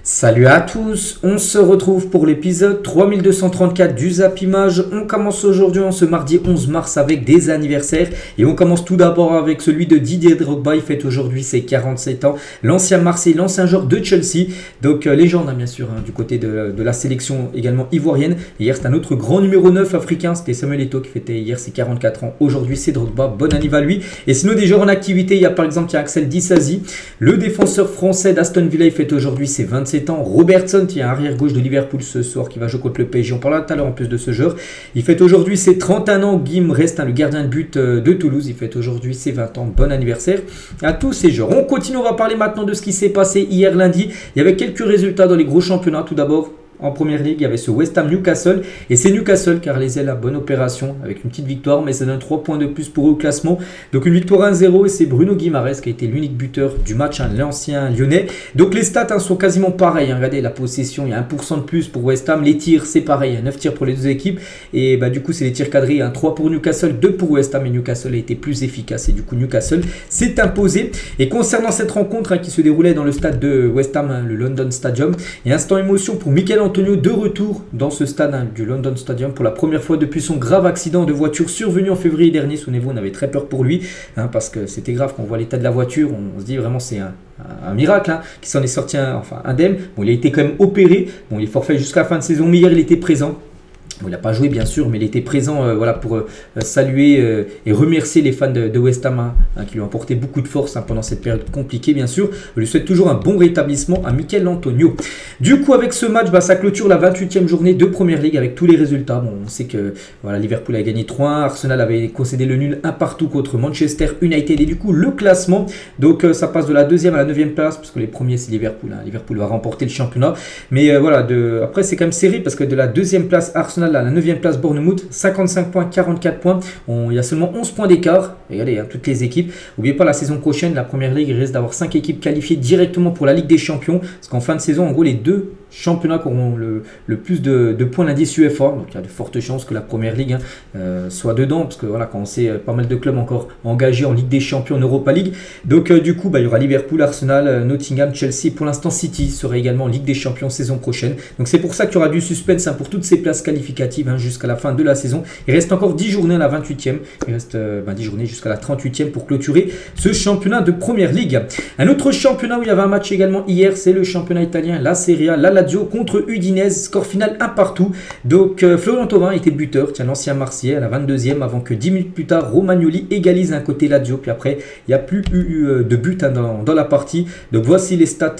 Salut à tous, on se retrouve pour l'épisode 3234 du Zap Image. On commence aujourd'hui en ce mardi 11 mars avec des anniversaires et on commence tout d'abord avec celui de Didier Drogba. Il fête aujourd'hui ses 47 ans, l'ancien Marseille, l'ancien joueur de Chelsea, donc légende bien sûr du côté de la sélection également ivoirienne. Et hier c'est un autre grand numéro 9 africain, c'était Samuel Eto'o qui fêtait hier ses 44 ans. Aujourd'hui c'est Drogba, bon anniversaire à lui. Et sinon des joueurs en activité, il y a par exemple Axel Disasi, le défenseur français d'Aston Villa, il fête aujourd'hui ses 27 ans. Robertson, qui est arrière gauche de Liverpool ce soir, qui va jouer contre le PSG. On parlera tout à l'heure en plus de ce joueur. Il fête aujourd'hui ses 31 ans. Guim Rest, le gardien de but de Toulouse. Il fête aujourd'hui ses 20 ans. Bon anniversaire à tous ces joueurs. On continue, on va parler maintenant de ce qui s'est passé hier lundi. Il y avait quelques résultats dans les gros championnats. Tout d'abord, en première ligue, il y avait ce West Ham Newcastle. Et c'est Newcastle car les ailes, la bonne opération avec une petite victoire, mais ça donne 3 points de plus pour eux au classement. Donc une victoire 1-0 et c'est Bruno Guimaraes qui a été l'unique buteur du match, l'ancien lyonnais. Donc les stats sont quasiment pareils. Regardez la possession, il y a 1% de plus pour West Ham. Les tirs, c'est pareil, il y a 9 tirs pour les deux équipes. Et du coup, c'est les tirs cadrés. 3 pour Newcastle, 2 pour West Ham. Et Newcastle a été plus efficace. Et du coup, Newcastle s'est imposé. Et concernant cette rencontre qui se déroulait dans le stade de West Ham, le London Stadium, et instant émotion pour Michail Antonio, de retour dans ce stade du London Stadium pour la première fois depuis son grave accident de voiture survenu en février dernier. Souvenez-vous, on avait très peur pour lui parce que c'était grave quand on voit l'état de la voiture. On se dit vraiment c'est un miracle qui s'en est sorti indemne. Bon, il a été quand même opéré. Bon, il est forfait jusqu'à la fin de saison, mais hier il était présent. Bon, il n'a pas joué bien sûr, mais il était présent pour saluer et remercier les fans de West Ham qui lui ont apporté beaucoup de force pendant cette période compliquée bien sûr. Je lui souhaite toujours un bon rétablissement à Michail Antonio. Du coup avec ce match, ça clôture la 28e journée de Première Ligue avec tous les résultats. Bon, on sait que Liverpool a gagné 3-1, Arsenal avait concédé le nul 1 partout contre Manchester United et du coup le classement. Donc ça passe de la 2e à la 9e place parce que les premiers c'est Liverpool. Liverpool va remporter le championnat. Mais après c'est quand même serré parce que de la 2e place Arsenal à la 9e place Bournemouth, 55 points, 44 points. Il y a seulement 11 points d'écart. Regardez, toutes les équipes. N'oubliez pas, la saison prochaine, la Première Ligue, il risque d'avoir 5 équipes qualifiées directement pour la Ligue des Champions. Parce qu'en fin de saison, en gros, les deux championnats qui auront le plus de points l'indice UEFA. Donc il y a de fortes chances que la Première Ligue soit dedans. Parce que quand on sait pas mal de clubs encore engagés en Ligue des Champions, en Europa League. Donc du coup, il y aura Liverpool, Arsenal, Nottingham, Chelsea. Pour l'instant, City sera également en Ligue des Champions saison prochaine. Donc c'est pour ça qu'il y aura du suspense pour toutes ces places qualificatives jusqu'à la fin de la saison. Il reste encore 10 journées à la 28e. Il reste 10 journées jusqu'à la 38e pour clôturer ce championnat de Première Ligue. Un autre championnat où il y avait un match également hier, c'est le championnat italien, la Serie A, la Lazio contre Udinese. Score final 1 partout. Donc Florian Thauvin était buteur, l'ancien Marseillais à la 22e avant que 10 minutes plus tard, Romagnoli égalise d'un côté Lazio. Puis après, il n'y a plus eu de but dans la partie. Donc voici les stats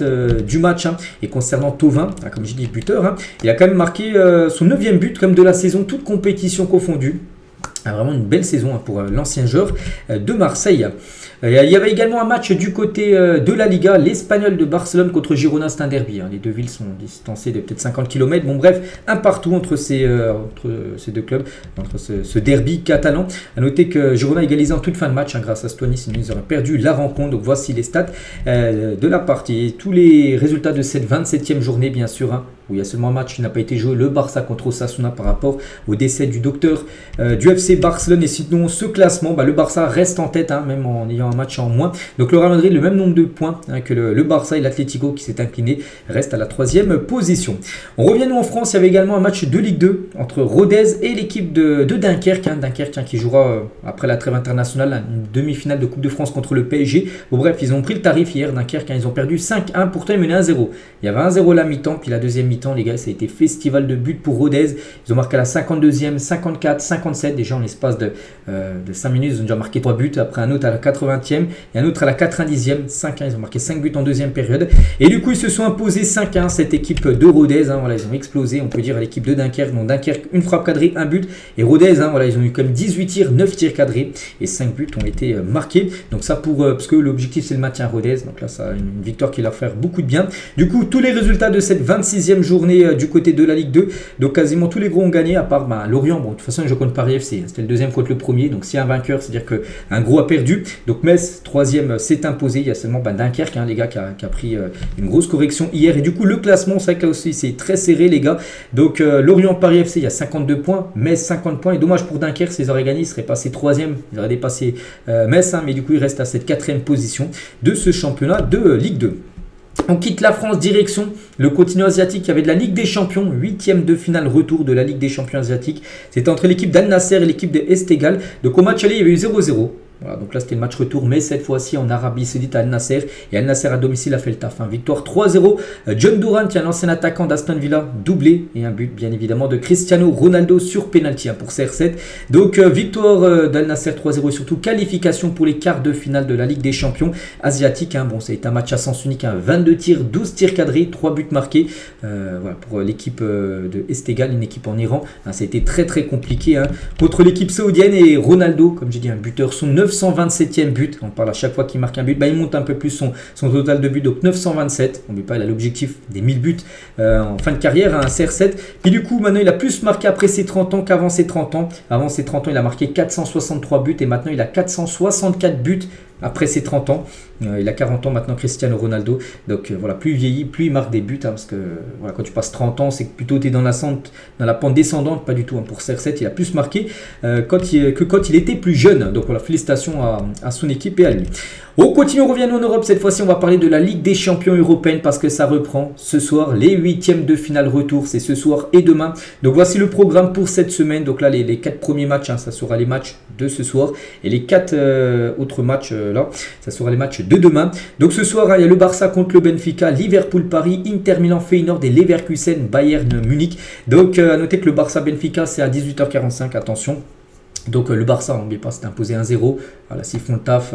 du match. Et concernant Thauvin, comme je dis buteur, il a quand même marqué son 9e but comme de la saison, toute compétition confondue. Vraiment une belle saison pour l'ancien joueur de Marseille. Il y avait également un match du côté de la Liga, l'Espagnol de Barcelone contre Girona, c'est un derby. Les deux villes sont distancées de peut-être 50 km. Bon bref, un partout entre ces deux clubs, entre ce derby catalan. A noter que Girona a égalisé en toute fin de match grâce à Stuani, sinon ils auraient perdu la rencontre. Donc voici les stats de la partie. Tous les résultats de cette 27e journée bien sûr, où il y a seulement un match qui n'a pas été joué, le Barça contre Osasuna par rapport au décès du docteur du FC Barcelone. Et sinon ce classement, le Barça reste en tête, même en ayant un match en moins. Donc le Real Madrid, le même nombre de points que le Barça, et l'Atlético qui s'est incliné reste à la 3e position. On revient nous en France, il y avait également un match de Ligue 2 entre Rodez et l'équipe de Dunkerque. Dunkerque qui jouera après la trêve internationale une demi-finale de Coupe de France contre le PSG. Bon bref, ils ont pris le tarif hier, Dunkerque, ils ont perdu 5-1, pourtant ils menaient 1-0. Il y avait 1-0 la mi-temps, puis la deuxième mi-temps, les gars, ça a été festival de buts pour Rodez. Ils ont marqué à la 52e, 54, 57, déjà en l'espace de 5 minutes, ils ont déjà marqué 3 buts, après un autre à la 80e et un autre à la 90e, 5-1, ils ont marqué 5 buts en deuxième période. Et du coup, ils se sont imposés 5-1, cette équipe de Rodez, ils ont explosé, on peut dire, à l'équipe de Dunkerque. Donc Dunkerque, une frappe cadrée, un but. Et Rodez, ils ont eu comme 18 tirs, 9 tirs cadrés et 5 buts ont été marqués. Donc ça parce que l'objectif c'est le maintien à Rodez. Donc là, ça a une victoire qui leur fait beaucoup de bien. Du coup, tous les résultats de cette 26e journée du côté de la Ligue 2, donc quasiment tous les gros ont gagné, à part Lorient. Bon, de toute façon, je compte Paris FC, c'était le deuxième contre le premier. Donc s'il y a un vainqueur, c'est-à-dire qu'un gros a perdu. Donc Metz, 3e, s'est imposé. Il y a seulement Dunkerque, les gars, qui a pris une grosse correction hier. Et du coup, le classement, c'est vrai que là aussi, c'est très serré, les gars. Donc Lorient, Paris FC, il y a 52 points. Metz, 50 points. Et dommage pour Dunkerque, s'ils auraient gagné, ils seraient passés 3e. Ils auraient dépassé Metz, mais du coup, il reste à cette 4e position de ce championnat de Ligue 2. On quitte la France, direction le continent asiatique. Il y avait de la Ligue des Champions, 8e de finale retour de la Ligue des Champions asiatiques. C'était entre l'équipe d'Al Nasser et l'équipe de Esteghlal. Donc au match aller, il y avait eu 0-0. Voilà, donc là c'était le match retour, mais cette fois-ci en Arabie Saoudite à Al Nasser. Et Al Nasser à domicile a fait le taf. Victoire 3-0. John Durant, qui est un ancien attaquant d'Aston Villa, doublé. Et un but bien évidemment de Cristiano Ronaldo sur penalty pour CR7. Donc victoire d'Al Nasser 3-0 et surtout qualification pour les quarts de finale de la Ligue des Champions asiatiques. Bon, ça a été un match à sens unique. 22 tirs, 12 tirs cadrés, 3 buts marqués. Voilà, pour l'équipe de Esteghlal, une équipe en Iran. Ça a été très compliqué contre l'équipe saoudienne. Et Ronaldo, comme j'ai dit, un buteur, son 927e but. On parle à chaque fois qu'il marque un but. Il monte un peu plus son total de buts. Donc 927. On ne pas, il a l'objectif des 1000 buts en fin de carrière. Un CR7. Puis du coup, maintenant, il a plus marqué après ses 30 ans qu'avant ses 30 ans. Avant ses 30 ans, il a marqué 463 buts. Et maintenant, il a 464 buts après ses 30 ans. Il a 40 ans maintenant, Cristiano Ronaldo. Donc voilà, plus il vieillit, plus il marque des buts. Parce que voilà, quand tu passes 30 ans, c'est que plutôt tu es dans la pente descendante. Pas du tout. Pour CR7, il a plus marqué que quand il était plus jeune. Donc voilà, félicitations à son équipe et à lui. On continue, on revient en Europe. Cette fois-ci, on va parler de la Ligue des Champions européenne parce que ça reprend ce soir. Les 8e de finale retour, c'est ce soir et demain. Donc voici le programme pour cette semaine. Donc là, les 4 premiers matchs, ça sera les matchs de ce soir. Et les 4 autres matchs, là, ça sera les matchs de demain. Donc ce soir, il y a le Barça contre le Benfica, Liverpool-Paris, Inter Milan-Feyenoord et Leverkusen-Bayern-Munich. Donc à noter que le Barça-Benfica, c'est à 18h45, attention. Donc le Barça, n'oubliez pas, s'est imposé 1-0. Voilà, s'ils font le taf,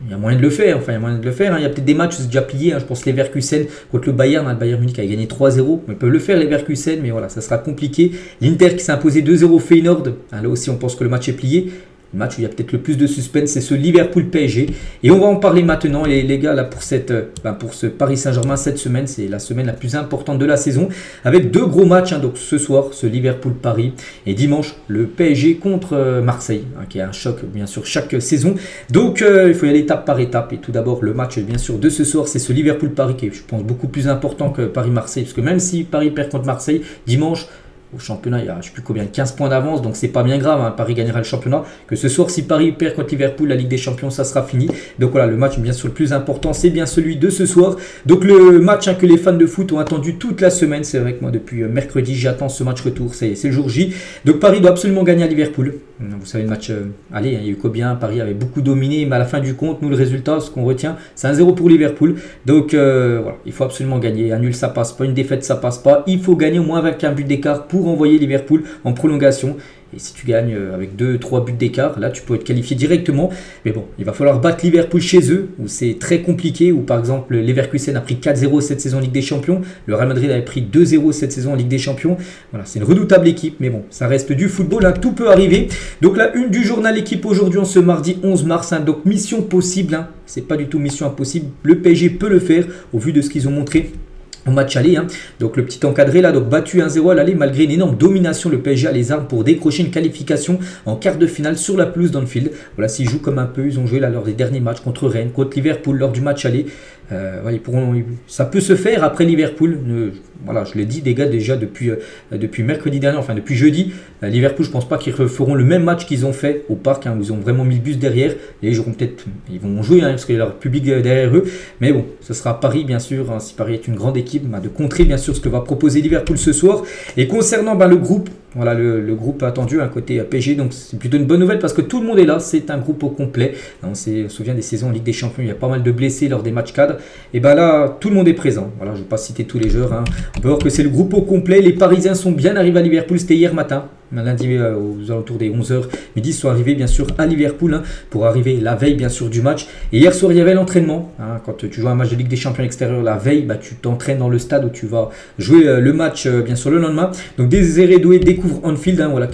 il y a moyen de le faire. Enfin, il y a moyen de le faire. Il y a peut-être des matchs, c'est déjà plié. Je pense Leverkusen contre le Bayern. Le Bayern Munich a gagné 3-0. Ils peuvent le faire, Leverkusen, mais voilà, ça sera compliqué. L'Inter qui s'est imposé 2-0 Feyenoord. Là aussi, on pense que le match est plié. Le match où il y a peut-être le plus de suspense, c'est ce Liverpool-PSG. Et on va en parler maintenant, les gars, là, pour ce Paris Saint-Germain cette semaine. C'est la semaine la plus importante de la saison. Avec 2 gros matchs. Donc ce soir, ce Liverpool-Paris. Et dimanche, le PSG contre Marseille. Qui est un choc, bien sûr, chaque saison. Donc il faut y aller étape par étape. Et tout d'abord, le match, bien sûr, de ce soir, c'est ce Liverpool-Paris qui est, je pense, beaucoup plus important que Paris-Marseille. Parce que même si Paris perd contre Marseille, dimanche, au championnat, il y a je ne sais plus combien, 15 points d'avance, donc c'est pas bien grave, Paris gagnera le championnat. Que ce soir, si Paris perd contre Liverpool, la Ligue des Champions, ça sera fini. Donc voilà, le match bien sûr le plus important, c'est bien celui de ce soir. Donc le match que les fans de foot ont attendu toute la semaine, c'est vrai que moi depuis mercredi, j'attends ce match retour, c'est le jour J. Donc Paris doit absolument gagner à Liverpool. Vous savez, le match, allez, il y a eu combien, Paris avait beaucoup dominé, mais à la fin du compte, nous le résultat, ce qu'on retient, c'est 1-0 pour Liverpool. Donc voilà, il faut absolument gagner. Un nul, ça passe pas, une défaite, ça passe pas. Il faut gagner au moins avec un but d'écart pour envoyer Liverpool en prolongation. Et si tu gagnes avec 2-3 buts d'écart, là tu peux être qualifié directement. Mais bon, il va falloir battre Liverpool chez eux, où c'est très compliqué, où par exemple Leverkusen a pris 4-0 cette saison en Ligue des Champions. Le Real Madrid avait pris 2-0 cette saison en Ligue des Champions. Voilà, c'est une redoutable équipe, mais bon, ça reste du football, tout peut arriver. Donc la une du journal équipe aujourd'hui, en ce mardi 11 mars, donc mission possible, c'est pas du tout mission impossible. Le PSG peut le faire, au vu de ce qu'ils ont montré au match aller. Donc le petit encadré là, donc battu 1-0 à l'aller malgré une énorme domination. Le PSG a les armes pour décrocher une qualification en quart de finale sur la pelouse d'Anfield. Voilà, s'ils jouent comme un peu, ils ont joué là lors des derniers matchs contre Rennes, contre Liverpool lors du match aller. Ouais, ça peut se faire après Liverpool. Voilà, je l'ai dit les gars déjà depuis mercredi dernier, enfin depuis jeudi. Liverpool, je pense pas qu'ils referont le même match qu'ils ont fait au parc, où ils ont vraiment mis le bus derrière. Et ils vont jouer parce qu'il y a leur public derrière eux. Mais bon, ce sera Paris bien sûr. Si Paris est une grande équipe, de contrer bien sûr ce que va proposer Liverpool ce soir. Et concernant le groupe, voilà le groupe attendu côté PSG, donc c'est plutôt une bonne nouvelle parce que tout le monde est là, c'est un groupe au complet. On se souvient des saisons en Ligue des Champions, il y a pas mal de blessés lors des matchs cadres. Et là, tout le monde est présent. Voilà, je ne vais pas citer tous les joueurs. On peut voir que c'est le groupe au complet. Les Parisiens sont bien arrivés à Liverpool, c'était hier matin. Lundi aux alentours des 11h midi, ils sont arrivés bien sûr à Liverpool pour arriver la veille bien sûr du match. Et hier soir il y avait l'entraînement. Quand tu joues un match de Ligue des Champions extérieur la veille, tu t'entraînes dans le stade où tu vas jouer le match bien sûr le lendemain. Donc Désiré Doué découvre Anfield. Voilà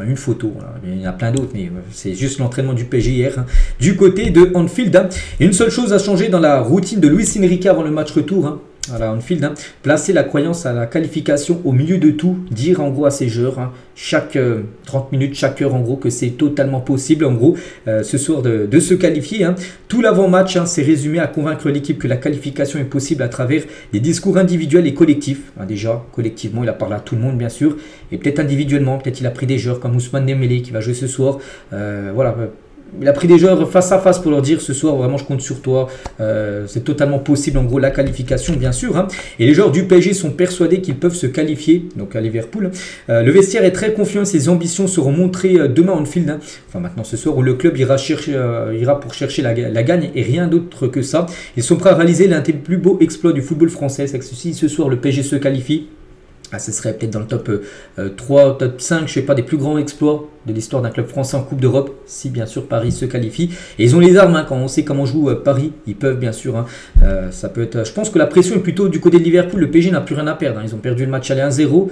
une photo. Voilà. Il y en a plein d'autres, mais c'est juste l'entraînement du PSG hier du côté de Anfield. Et une seule chose a changé dans la routine de Luis Enrique avant le match retour. Voilà, Anfield, placer la croyance à la qualification au milieu de tout, dire en gros à ses joueurs, chaque 30 minutes, chaque heure en gros, que c'est totalement possible en gros ce soir de se qualifier. Tout l'avant-match s'est résumé à convaincre l'équipe que la qualification est possible à travers des discours individuels et collectifs. Déjà, collectivement, il a parlé à tout le monde bien sûr, et peut-être individuellement, peut-être il a pris des joueurs comme Ousmane Dembélé qui va jouer ce soir. Voilà. il a pris des joueurs face à face pour leur dire ce soir vraiment je compte sur toi, c'est totalement possible en gros la qualification bien sûr. Hein. Et les joueurs du PSG sont persuadés qu'ils peuvent se qualifier, donc à Liverpool. Le vestiaire est très confiant, ses ambitions seront montrées demain en Anfield, hein. Enfin maintenant ce soir où le club ira pour chercher la gagne et rien d'autre que ça. Ils sont prêts à réaliser l'un des plus beaux exploits du football français, c'est que si ce soir le PSG se qualifie, ce serait peut-être dans le top 3, top 5, je sais pas, des plus grands exploits de l'histoire d'un club français en Coupe d'Europe, si bien sûr Paris se qualifie. Et ils ont les armes, hein, quand on sait comment joue Paris, ils peuvent bien sûr. Hein, ça peut être. Je pense que la pression est plutôt du côté de Liverpool. Le PSG n'a plus rien à perdre. Hein, ils ont perdu le match aller 1-0.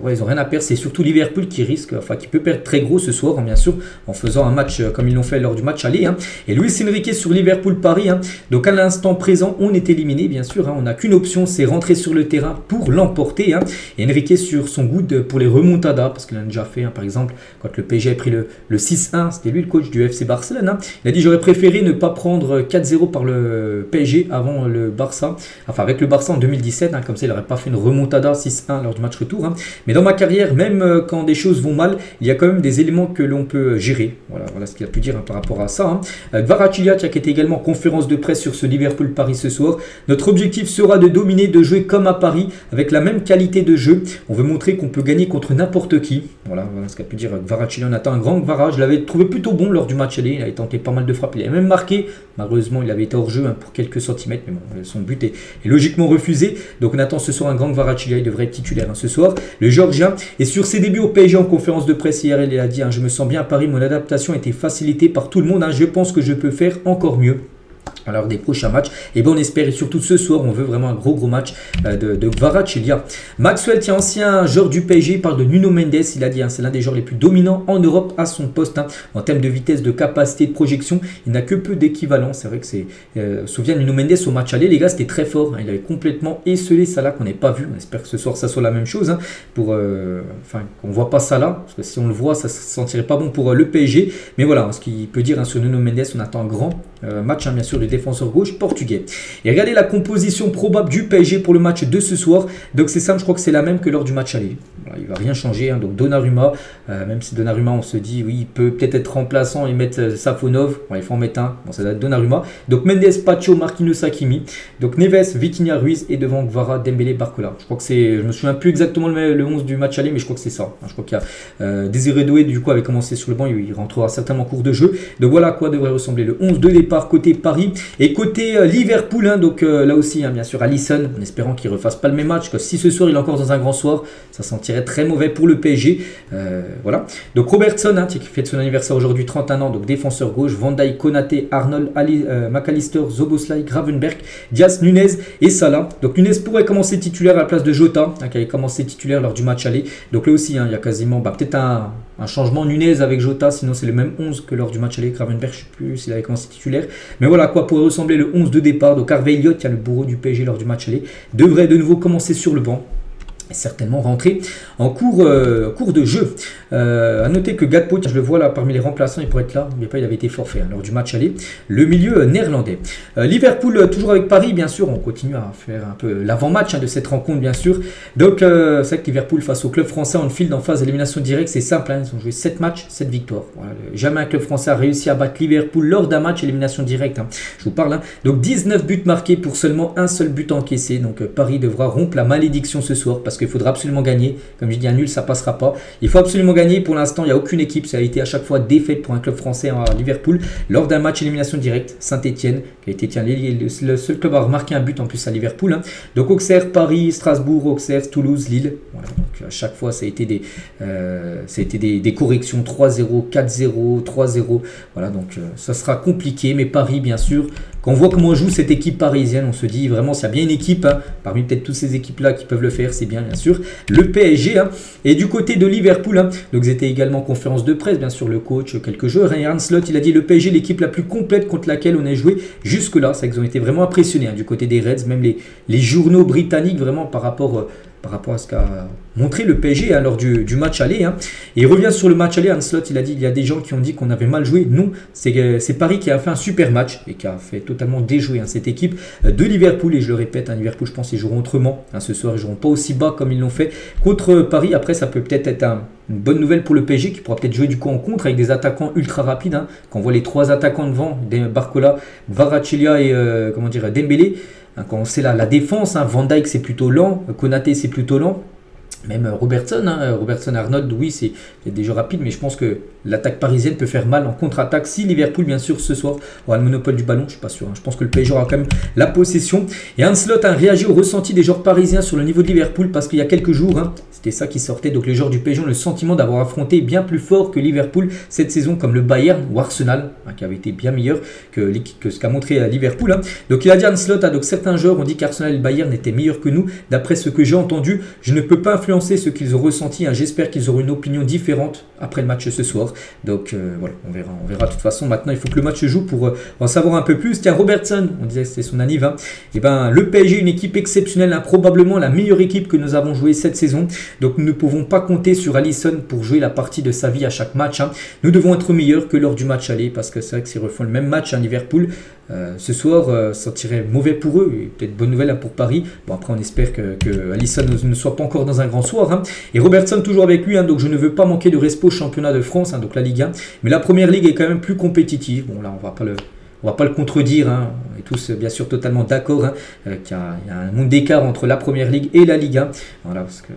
Ouais, ils n'ont rien à perdre. C'est surtout Liverpool qui risque, enfin qui peut perdre très gros ce soir, hein, bien sûr, en faisant un match comme ils l'ont fait lors du match aller. Hein. Et Luis Enrique sur Liverpool-Paris. Hein, donc à l'instant présent, on est éliminé, bien sûr. Hein, on n'a qu'une option, c'est rentrer sur le terrain pour l'emporter. Hein, et Enrique sur son goût pour les remontadas, parce qu'il a déjà fait, hein, par exemple, quand le PSG a pris le 6-1, c'était lui le coach du FC Barcelone. Hein. Il a dit j'aurais préféré ne pas prendre 4-0 par le PSG avant le Barça, enfin avec le Barça en 2017, hein, comme ça il n'aurait pas fait une remontada 6-1 lors du match retour. Hein. Mais dans ma carrière, même quand des choses vont mal, il y a quand même des éléments que l'on peut gérer. Voilà ce qu'il a pu dire, hein, par rapport à ça. Hein. Kvaratskhelia qui était également en conférence de presse sur ce Liverpool-Paris ce soir. Notre objectif sera de dominer, de jouer comme à Paris, avec la même qualité de jeu. On veut montrer qu'on peut gagner contre n'importe qui. Voilà ce qu'a pu dire Kvaratskhelia. On attend un grand Kvaratskhelia. Je l'avais trouvé plutôt bon lors du match aller. Il avait tenté pas mal de frappes. Il avait même marqué. Malheureusement, il avait été hors jeu, hein, pour quelques centimètres. Mais bon, son but est logiquement refusé. Donc on attend ce soir un grand Kvaratskhelia. Il devrait être titulaire, hein, ce soir. Le Georgien. Et sur ses débuts au PSG en conférence de presse hier, il a dit, hein, je me sens bien à Paris. Mon adaptation a été facilitée par tout le monde. Hein, je pense que je peux faire encore mieux. Alors des prochains matchs, et bon on espère, et surtout ce soir on veut vraiment un gros match de Kvaratskhelia. Maxwell, tiens, ancien joueur du PSG, parle de Nuno Mendes. Il a dit, hein, c'est l'un des joueurs les plus dominants en Europe à son poste, hein, en termes de vitesse, de capacité, de projection. Il n'a que peu d'équivalent. C'est vrai que c'est, souviens Nuno Mendes au match aller, les gars, c'était très fort, hein, il avait complètement esselé Salah qu'on n'ait pas vu. On espère que ce soir ça soit la même chose, hein, pour enfin qu'on voit pas Salah, parce que si on le voit ça ne sentirait pas bon pour le PSG. Mais voilà, hein, ce qu'il peut dire, hein, sur Nuno Mendes, on attend un grand match, hein, bien sûr, de défenseur gauche portugais. Et regardez la composition probable du PSG pour le match de ce soir. Donc c'est simple, je crois que c'est la même que lors du match aller. Voilà, il ne va rien changer, hein. Donc Donnarumma, même si Donnarumma on se dit oui il peut peut-être être remplaçant et mettre Safonov, bon, il faut en mettre un, bon, ça doit être Donnarumma. Donc Mendes, Pacho, Marquinhos, Hakimi. Donc Neves, Vitinha, Ruiz et devant Kvara, Dembélé, Barcola. Je crois que c'est, je me souviens plus exactement le 11 du match aller, mais je crois que c'est ça. Je crois qu'il y a Désiré Doué du coup avait commencé sur le banc, il rentrera certainement en cours de jeu. Donc voilà à quoi devrait ressembler le 11 de départ côté Paris. Et côté Liverpool, hein, donc là aussi, hein, bien sûr, Alisson, en espérant qu'il ne refasse pas le même match, que si ce soir il est encore dans un grand soir, ça sentirait très mauvais pour le PSG. Voilà. Donc Robertson, hein, qui fête son anniversaire aujourd'hui, 31 ans, donc défenseur gauche, Van Dijk, Konaté, Arnold, McAllister, Szoboszlai, Gravenberch, Diaz, Nunez et Salah. Donc Nunez pourrait commencer titulaire à la place de Jota, hein, qui avait commencé titulaire lors du match aller. Donc là aussi, hein, il y a quasiment peut-être un changement Nunez avec Jota, sinon c'est le même 11 que lors du match aller. Gravenberch, je ne sais plus s'il avait commencé titulaire. Mais voilà à quoi pourrait ressembler le 11 de départ. Donc Harvey Elliott, qui a le bourreau du PSG lors du match aller, devrait de nouveau commencer sur le banc. Certainement rentrer en cours de jeu. À noter que Gakpo, je le vois là parmi les remplaçants, il pourrait être là, mais pas, il avait été forfait, hein, lors du match aller. Le milieu néerlandais. Liverpool, toujours avec Paris, bien sûr, on continue à faire un peu l'avant-match, hein, de cette rencontre, bien sûr. Donc, c'est vrai que Liverpool face au club français en field en phase d'élimination directe, c'est simple, hein, ils ont joué 7 matchs, 7 victoires. Voilà, jamais un club français a réussi à battre Liverpool lors d'un match élimination directe, hein, je vous parle. Hein. Donc, 19 buts marqués pour seulement un seul but encaissé. Donc, Paris devra rompre la malédiction ce soir, parce qu'il faudra absolument gagner. Comme je dis, un nul, ça passera pas. Il faut absolument gagner. Pour l'instant, il n'y a aucune équipe. Ça a été à chaque fois défaite pour un club français à Liverpool lors d'un match élimination directe. Saint-Etienne, qui a été le seul club à remarquer un but en plus à Liverpool. Hein. Donc Auxerre, Paris, Strasbourg, Auxerre, Toulouse, Lille. Voilà, donc à chaque fois, ça a été des corrections. 3-0, 4-0, 3-0. Voilà, donc ça sera compliqué. Mais Paris, bien sûr, quand on voit comment joue cette équipe parisienne, on se dit vraiment, s'il y a bien une équipe, hein, parmi peut-être toutes ces équipes-là qui peuvent le faire, c'est bien sûr le PSG. Hein. Et du côté de Liverpool, hein, donc c'était également conférence de presse, bien sûr, le coach, quelques joueurs. Et Arne Slot, il a dit le PSG, l'équipe la plus complète contre laquelle on a joué jusque-là. C'est qu'ils ont été vraiment impressionnés, hein, du côté des Reds, même les journaux britanniques, vraiment par rapport par rapport à ce qu'a montré le PSG lors du match aller. Hein. Et il revient sur le match aller, Ancelotti, il a dit, il y a des gens qui ont dit qu'on avait mal joué. Non, c'est Paris qui a fait un super match et qui a fait totalement déjouer cette équipe de Liverpool. Et je le répète, Liverpool, je pense qu'ils joueront autrement. Ce soir, ils joueront pas aussi bas comme ils l'ont fait contre Paris. Après, ça peut peut-être être une bonne nouvelle pour le PSG qui pourra peut-être jouer du coup en contre avec des attaquants ultra rapides. Hein. Quand on voit les 3 attaquants devant, Barcola, Kvaratskhelia et Dembélé. Hein, quand c'est la défense, Van Dijk c'est plutôt lent, Konaté c'est plutôt lent. Même Robertson, Arnold, oui, c'est des jeux rapides, mais je pense que l'attaque parisienne peut faire mal en contre-attaque. Si Liverpool, bien sûr, ce soir aura le monopole du ballon, je ne suis pas sûr. Je pense que le PSG aura quand même la possession. Et Ancelotti a réagi au ressenti des joueurs parisiens sur le niveau de Liverpool, parce qu'il y a quelques jours, c'était ça qui sortait. Donc les joueurs du PSG ont le sentiment d'avoir affronté bien plus fort que Liverpool cette saison, comme le Bayern ou Arsenal, qui avait été bien meilleur que ce qu'a montré Liverpool. Donc il a dit Ancelotti, donc certains joueurs ont dit qu'Arsenal et le Bayern étaient meilleurs que nous. D'après ce que j'ai entendu, je ne peux pas influencer ce qu'ils ont ressenti. J'espère qu'ils auront une opinion différente après le match ce soir. Donc voilà, on verra de toute façon. Maintenant, il faut que le match se joue pour en savoir un peu plus. Tiens, Robertson, on disait que c'était son anniv. Et ben, le PSG, une équipe exceptionnelle, probablement la meilleure équipe que nous avons jouée cette saison. Donc nous ne pouvons pas compter sur Alisson pour jouer la partie de sa vie à chaque match. Nous devons être meilleurs que lors du match aller, parce que c'est vrai que s'ils refont le même match à Liverpool, ce soir, ça tirait mauvais pour eux, et peut-être bonne nouvelle pour Paris. Bon, après, on espère que Alisson ne soit pas encore dans un grand soir. Et Robertson toujours avec lui, donc je ne veux pas manquer de respect au championnat de France, donc la Ligue 1. Mais la première ligue est quand même plus compétitive. Bon, là, on va pas le contredire. On est tous bien sûr totalement d'accord qu'il y a un monde d'écart entre la première ligue et la Ligue 1. Voilà, parce que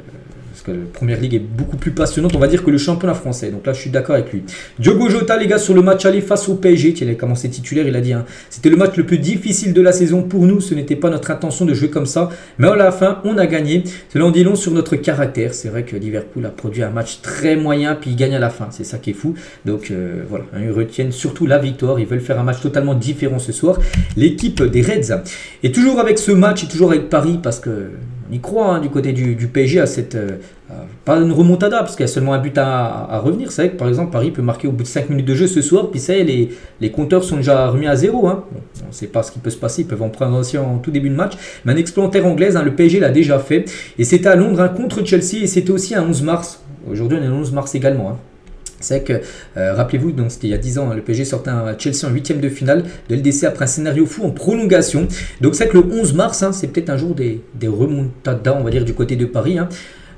la première ligue est beaucoup plus passionnante, on va dire, que le championnat français. Donc là, je suis d'accord avec lui. Diogo Jota, les gars, sur le match aller face au PSG, qui avait commencé titulaire, il a dit c'était le match le plus difficile de la saison pour nous. Ce n'était pas notre intention de jouer comme ça, mais à la fin, on a gagné. Cela en dit long sur notre caractère. C'est vrai que Liverpool a produit un match très moyen, puis il gagne à la fin. C'est ça qui est fou. Donc voilà, ils retiennent surtout la victoire. Ils veulent faire un match totalement différent ce soir. L'équipe des Reds. Et toujours avec ce match, et toujours avec Paris, parce que on y croit du côté du PSG à cette... pas une remontada, parce qu'il y a seulement un but à revenir. C'est vrai que par exemple Paris peut marquer au bout de 5 minutes de jeu ce soir, puis ça y est, les compteurs sont déjà remis à 0. Bon, on ne sait pas ce qui peut se passer, ils peuvent en prendre aussi en tout début de match. Mais un exploit en terre anglaise, le PSG l'a déjà fait. Et c'était à Londres contre Chelsea, et c'était aussi un 11 mars. Aujourd'hui on est le 11 mars également. C'est que, rappelez-vous, donc c'était il y a 10 ans, le PSG sortait un Chelsea en 8e de finale de LDC après un scénario fou en prolongation. Donc c'est que le 11 mars, c'est peut-être un jour des remontadas, on va dire, du côté de Paris.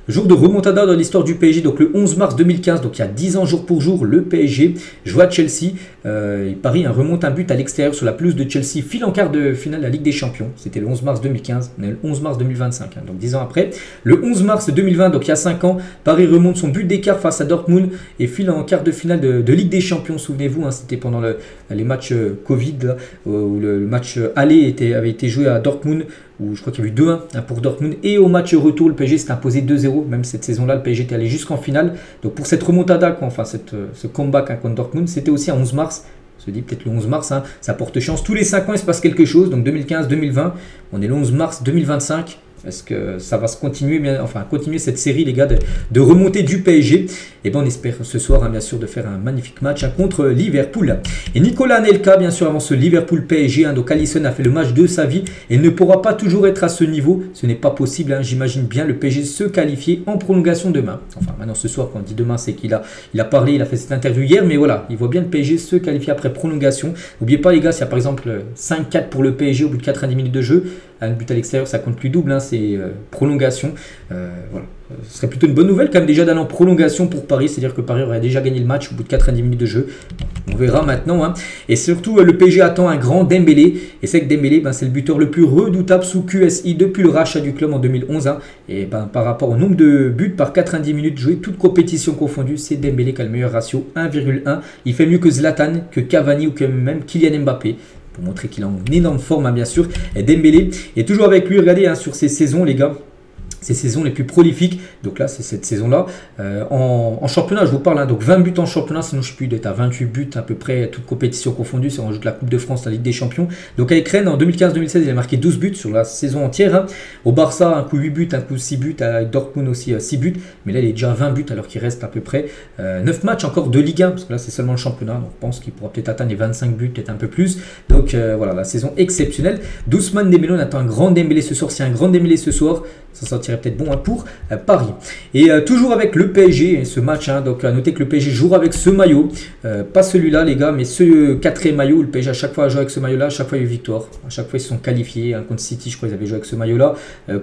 Jour de remontada dans l'histoire du PSG, donc le 11 mars 2015, donc il y a 10 ans jour pour jour, le PSG joue à Chelsea. Et Paris remonte un but à l'extérieur sur la pelouse de Chelsea, file en quart de finale de la Ligue des Champions. C'était le 11 mars 2015, on est le 11 mars 2025, donc 10 ans après. Le 11 mars 2020, donc il y a 5 ans, Paris remonte son but d'écart face à Dortmund et file en quart de finale de Ligue des Champions. Souvenez-vous, c'était pendant les matchs Covid, là, où le match aller avait été joué à Dortmund, où je crois qu'il y a eu 2-1 pour Dortmund. Et au match retour, le PSG s'est imposé 2-0. Même cette saison-là, le PSG était allé jusqu'en finale. Donc pour cette remontada, ce comeback contre Dortmund, c'était aussi à 11 mars. On se dit peut-être le 11 mars, ça porte chance. Tous les 5 ans, il se passe quelque chose. Donc 2015-2020, on est le 11 mars 2025. Est-ce que ça va se continuer, continuer cette série, les gars, de remontée du PSG? Et bien, on espère ce soir, bien sûr, de faire un magnifique match contre Liverpool. Et Nicolas Anelka, bien sûr, avant ce Liverpool-PSG, donc Alisson a fait le match de sa vie et ne pourra pas toujours être à ce niveau. Ce n'est pas possible, j'imagine bien le PSG se qualifier en prolongation demain. Enfin, maintenant, ce soir, quand on dit demain, c'est qu'il a parlé, il a fait cette interview hier, mais voilà, il voit bien le PSG se qualifier après prolongation. N'oubliez pas, les gars, s'il y a par exemple 5-4 pour le PSG au bout de 90 minutes de jeu, un but à l'extérieur, ça compte plus double, c'est prolongation. Voilà. Ce serait plutôt une bonne nouvelle quand même déjà d'aller en prolongation pour Paris, c'est-à-dire que Paris aurait déjà gagné le match au bout de 90 minutes de jeu. On verra maintenant. Et surtout, le PSG attend un grand Dembélé. Et c'est que Dembélé, c'est le buteur le plus redoutable sous QSI depuis le rachat du club en 2011. Et par rapport au nombre de buts par 90 minutes jouées, toute compétition confondue, c'est Dembélé qui a le meilleur ratio, 1,1. Il fait mieux que Zlatan, que Cavani ou que même Kylian Mbappé. Pour montrer qu'il est en énorme forme, bien sûr. Et Dembélé est toujours avec lui. Regardez sur ces saisons, les gars. Ces saisons les plus prolifiques. Donc là, c'est cette saison-là. En championnat, je vous parle. Donc 20 buts en championnat. Sinon, je sais plus, d'être à 28 buts à peu près, toute compétition confondue. Si on joue de la Coupe de France, la Ligue des Champions. Donc avec Rennes, en 2015-2016, il a marqué 12 buts sur la saison entière. Au Barça, un coup 8 buts, un coup 6 buts. Avec Dortmund aussi 6 buts. Mais là, il est déjà à 20 buts alors qu'il reste à peu près 9 matchs encore de Ligue 1. Parce que là, c'est seulement le championnat. Donc je pense qu'il pourra peut-être atteindre les 25 buts, peut-être un peu plus. Donc voilà, la saison exceptionnelle. Ousmane Dembélé, on attend un grand Dembélé ce soir. Si un grand Dembélé ce soir, ça sentirait peut-être bon pour Paris. Et toujours avec le PSG, ce match, donc à noter que le PSG jouera avec ce maillot, pas celui-là les gars, mais ce 4e maillot. Le PSG à chaque fois a joué avec ce maillot-là, à chaque fois il y a eu victoire, à chaque fois ils se sont qualifiés, contre City je crois ils avaient joué avec ce maillot-là,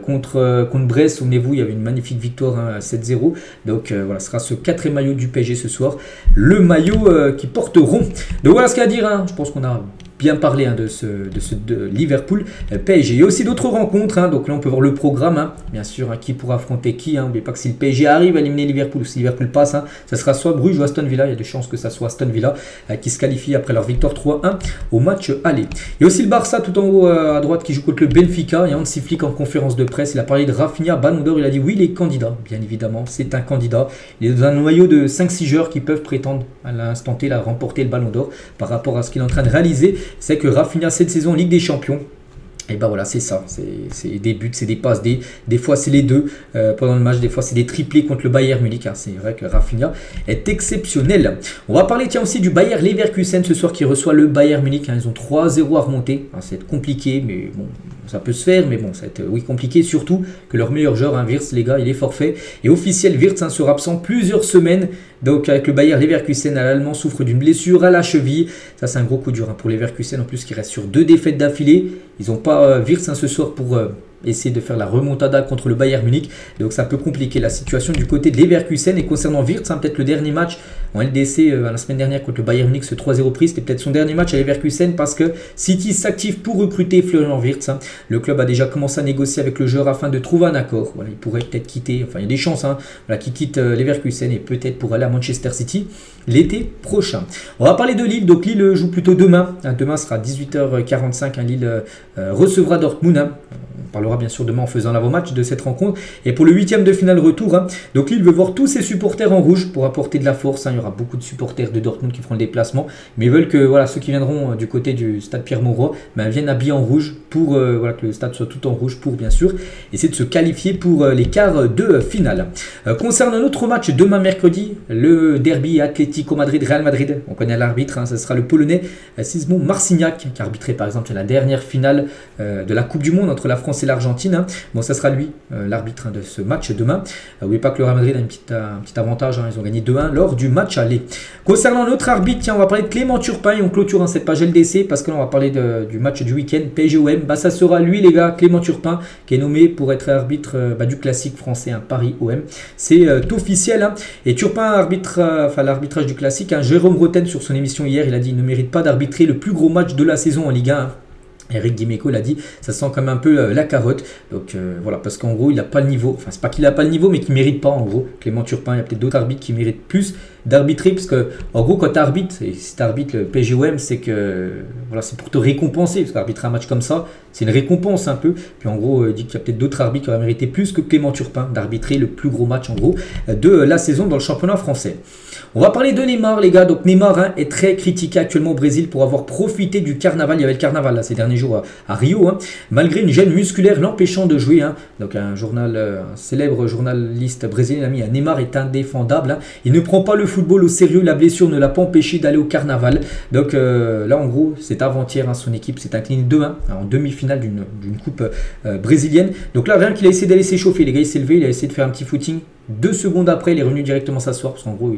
contre Brest, souvenez-vous, il y avait une magnifique victoire 7-0, donc voilà, ce sera ce 4e maillot du PSG ce soir, le maillot qui porteront. Donc voilà ce qu'il y a à dire, je pense qu'on a bien parlé de Liverpool PSG. Il y a aussi d'autres rencontres, donc là on peut voir le programme, bien sûr, qui pourra affronter qui. N'oubliez pas que si le PSG arrive à éliminer Liverpool ou si Liverpool passe, ça sera soit Bruges ou Aston Villa. Il y a des chances que ça soit Aston Villa qui se qualifie après leur victoire 3-1 au match aller. Il y a aussi le Barça tout en haut à droite qui joue contre le Benfica. Et Hansi Flick en conférence de presse, il a parlé de Rafinha, Ballon d'Or. Il a dit oui, il est candidat, bien évidemment, c'est un candidat. Il est dans un noyau de 5-6 joueurs qui peuvent prétendre à l'instant T remporter le Ballon d'Or par rapport à ce qu'il est en train de réaliser. C'est que Rafinha cette saison en Ligue des Champions, et ben voilà, c'est ça, c'est des buts, c'est des passes, des fois c'est les deux pendant le match, des fois c'est des triplés contre le Bayern Munich, c'est vrai que Rafinha est exceptionnel. On va parler aussi du Bayer Leverkusen ce soir qui reçoit le Bayern Munich, ils ont 3-0 à remonter, ça va être compliqué, mais bon, ça peut se faire, mais bon, ça va être compliqué, surtout que leur meilleur joueur, Wirtz, les gars, il est forfait, et officiel, Wirtz sera absent plusieurs semaines, donc avec le Bayer Leverkusen, l'Allemand souffre d'une blessure à la cheville, ça c'est un gros coup dur pour les Leverkusen, en plus qui reste sur 2 défaites d'affilée, ils n'ont pas Wirtz ce soir pour essayer de faire la remontada contre le Bayern Munich, donc ça peut compliquer la situation du côté de Leverkusen. Et concernant Wirtz, peut-être le dernier match en LDC la semaine dernière contre le Bayern Munich, ce 3-0 pris, c'était peut-être son dernier match à Leverkusen parce que City s'active pour recruter Florian Wirtz. Le club a déjà commencé à négocier avec le joueur afin de trouver un accord. Voilà, il pourrait peut-être quitter, enfin il y a des chances qu'il quitte Leverkusen et peut-être pour aller à Manchester City l'été prochain. On va parler de Lille, donc Lille joue plutôt demain. Demain sera 18h45, Lille recevra Dortmund. On parlera bien sûr demain en faisant l'avant-match de cette rencontre. Et pour le 8e de finale retour, donc Lille veut voir tous ses supporters en rouge pour apporter de la force. Il y aura beaucoup de supporters de Dortmund qui feront le déplacement. Mais ils veulent que ceux qui viendront du côté du stade Pierre-Mauroy viennent habillés en rouge pour que le stade soit tout en rouge pour bien sûr essayer de se qualifier pour les quarts de finale. Concernant notre match demain mercredi, le derby Atlético Madrid-Real Madrid. On connaît l'arbitre, ce sera le Polonais Sismo Marciniak qui a arbitré par exemple la dernière finale de la Coupe du Monde entre la France et l'Argentine. Bon, ça sera lui l'arbitre de ce match demain. N'oubliez pas que le Real Madrid a un petit avantage, ils ont gagné 2-1 lors du match aller. Concernant notre arbitre, on va parler de Clément Turpin et on clôture cette page LDC parce que là on va parler du match du week-end PSG-OM. Ça sera lui les gars, Clément Turpin qui est nommé pour être arbitre du classique français Paris-OM. C'est officiel. Et Turpin arbitre l'arbitrage du classique. Jérôme Roten sur son émission hier, il a dit il ne mérite pas d'arbitrer le plus gros match de la saison en Ligue 1. Eric Dimeco l'a dit, ça sent comme un peu la carotte. Donc voilà, parce qu'en gros, il n'a pas le niveau. Enfin, c'est pas qu'il n'a pas le niveau, mais qu'il ne mérite pas en gros. Clément Turpin, il y a peut-être d'autres arbitres qui méritent plus d'arbitrer. Parce que, en gros, quand tu arbitres, et si tu arbitres le PGOM, c'est que voilà, c'est pour te récompenser. Parce qu'arbitrer un match comme ça, c'est une récompense un peu. Puis en gros, il dit qu'il y a peut-être d'autres arbitres qui auraient mérité plus que Clément Turpin d'arbitrer le plus gros match en gros de la saison dans le championnat français. On va parler de Neymar, les gars. Donc Neymar est très critiqué actuellement au Brésil pour avoir profité du carnaval. Il y avait le carnaval là, ces derniers jours à Rio, malgré une gêne musculaire l'empêchant de jouer. Donc un célèbre journaliste brésilien a mis Neymar est indéfendable. Il ne prend pas le football au sérieux. La blessure ne l'a pas empêché d'aller au carnaval. Donc là, en gros, c'est avant-hier. Son équipe s'est inclinée 2-1 en demi-finale d'une coupe brésilienne. Donc là, rien qu'il a essayé d'aller s'échauffer. Les gars, il s'est levé, il a essayé de faire un petit footing. 2 secondes après, il est revenu directement s'asseoir parce qu'en gros,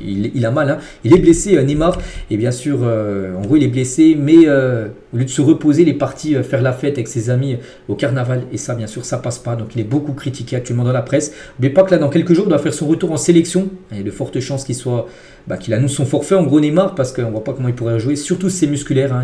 il a mal. Il est blessé, Neymar. Et bien sûr, en gros, il est blessé. Mais au lieu de se reposer, il est parti faire la fête avec ses amis au carnaval. Et ça, bien sûr, ça passe pas. Donc, il est beaucoup critiqué actuellement dans la presse. N'oubliez pas que là, dans quelques jours, il doit faire son retour en sélection. Il y a de fortes chances qu'il annonce son forfait. En gros, Neymar, parce qu'on ne voit pas comment il pourrait jouer. Surtout si c'est musculaire.